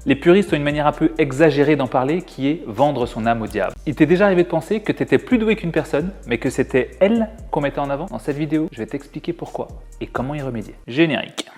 Les puristes ont une manière un peu exagérée d'en parler qui est vendre son âme au diable. Il t'est déjà arrivé de penser que tu étais plus doué qu'une personne, mais que c'était elle qu'on mettait en avant? Dans cette vidéo, je vais t'expliquer pourquoi et comment y remédier. Générique.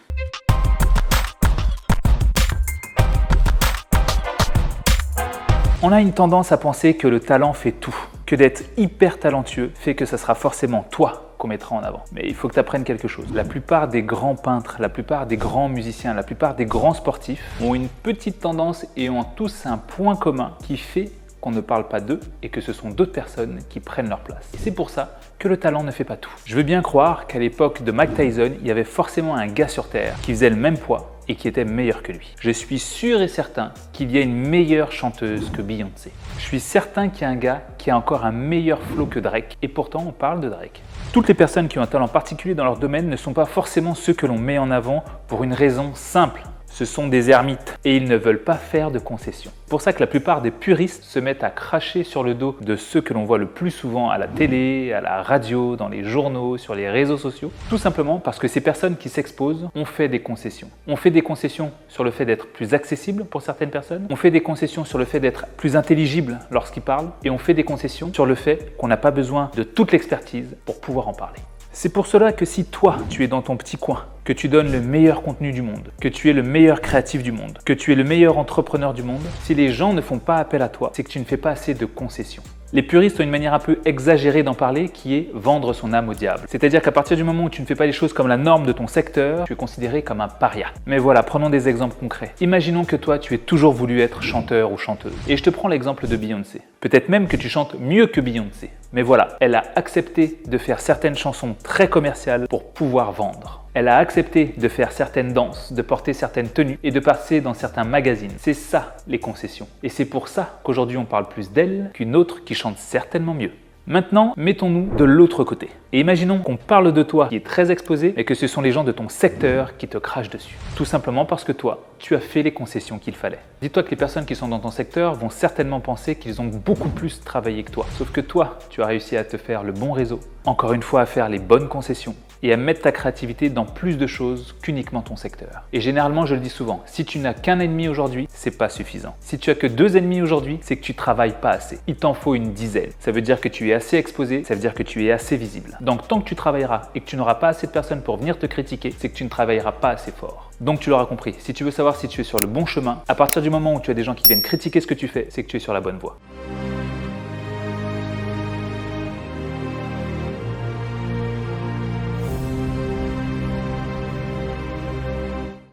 On a une tendance à penser que le talent fait tout, que d'être hyper talentueux fait que ça sera forcément toi qu'on mettra en avant. Mais il faut que tu apprennes quelque chose. La plupart des grands peintres, la plupart des grands musiciens, la plupart des grands sportifs ont une petite tendance et ont tous un point commun qui fait qu'on ne parle pas d'eux et que ce sont d'autres personnes qui prennent leur place. Et c'est pour ça que le talent ne fait pas tout. Je veux bien croire qu'à l'époque de Mike Tyson, il y avait forcément un gars sur Terre qui faisait le même poids et qui était meilleur que lui. Je suis sûr et certain qu'il y a une meilleure chanteuse que Beyoncé. Je suis certain qu'il y a un gars qui a encore un meilleur flow que Drake, et pourtant on parle de Drake. Toutes les personnes qui ont un talent particulier dans leur domaine ne sont pas forcément ceux que l'on met en avant pour une raison simple. Ce sont des ermites et ils ne veulent pas faire de concessions. C'est pour ça que la plupart des puristes se mettent à cracher sur le dos de ceux que l'on voit le plus souvent à la télé, à la radio, dans les journaux, sur les réseaux sociaux. Tout simplement parce que ces personnes qui s'exposent ont fait des concessions. On fait des concessions sur le fait d'être plus accessible pour certaines personnes. On fait des concessions sur le fait d'être plus intelligible lorsqu'ils parlent. Et on fait des concessions sur le fait qu'on n'a pas besoin de toute l'expertise pour pouvoir en parler. C'est pour cela que si toi, tu es dans ton petit coin, que tu donnes le meilleur contenu du monde, que tu es le meilleur créatif du monde, que tu es le meilleur entrepreneur du monde, si les gens ne font pas appel à toi, c'est que tu ne fais pas assez de concessions. Les puristes ont une manière un peu exagérée d'en parler qui est vendre son âme au diable. C'est-à-dire qu'à partir du moment où tu ne fais pas les choses comme la norme de ton secteur, tu es considéré comme un paria. Mais voilà, prenons des exemples concrets. Imaginons que toi, tu aies toujours voulu être chanteur ou chanteuse. Et je te prends l'exemple de Beyoncé. Peut-être même que tu chantes mieux que Beyoncé. Mais voilà, elle a accepté de faire certaines chansons très commerciales pour pouvoir vendre. Elle a accepté de faire certaines danses, de porter certaines tenues et de passer dans certains magazines. C'est ça, les concessions. Et c'est pour ça qu'aujourd'hui on parle plus d'elle qu'une autre qui chante certainement mieux. Maintenant, mettons-nous de l'autre côté. Et imaginons qu'on parle de toi qui est très exposé et que ce sont les gens de ton secteur qui te crachent dessus. Tout simplement parce que toi, tu as fait les concessions qu'il fallait. Dis-toi que les personnes qui sont dans ton secteur vont certainement penser qu'ils ont beaucoup plus travaillé que toi. Sauf que toi, tu as réussi à te faire le bon réseau. Encore une fois, à faire les bonnes concessions et à mettre ta créativité dans plus de choses qu'uniquement ton secteur. Et généralement, je le dis souvent, si tu n'as qu'un ennemi aujourd'hui, c'est pas suffisant. Si tu as que 2 ennemis aujourd'hui, c'est que tu travailles pas assez. Il t'en faut une dizaine. Ça veut dire que tu es assez exposé, ça veut dire que tu es assez visible. Donc tant que tu travailleras et que tu n'auras pas assez de personnes pour venir te critiquer, c'est que tu ne travailleras pas assez fort. Donc tu l'auras compris, si tu veux savoir si tu es sur le bon chemin, à partir du moment où tu as des gens qui viennent critiquer ce que tu fais, c'est que tu es sur la bonne voie.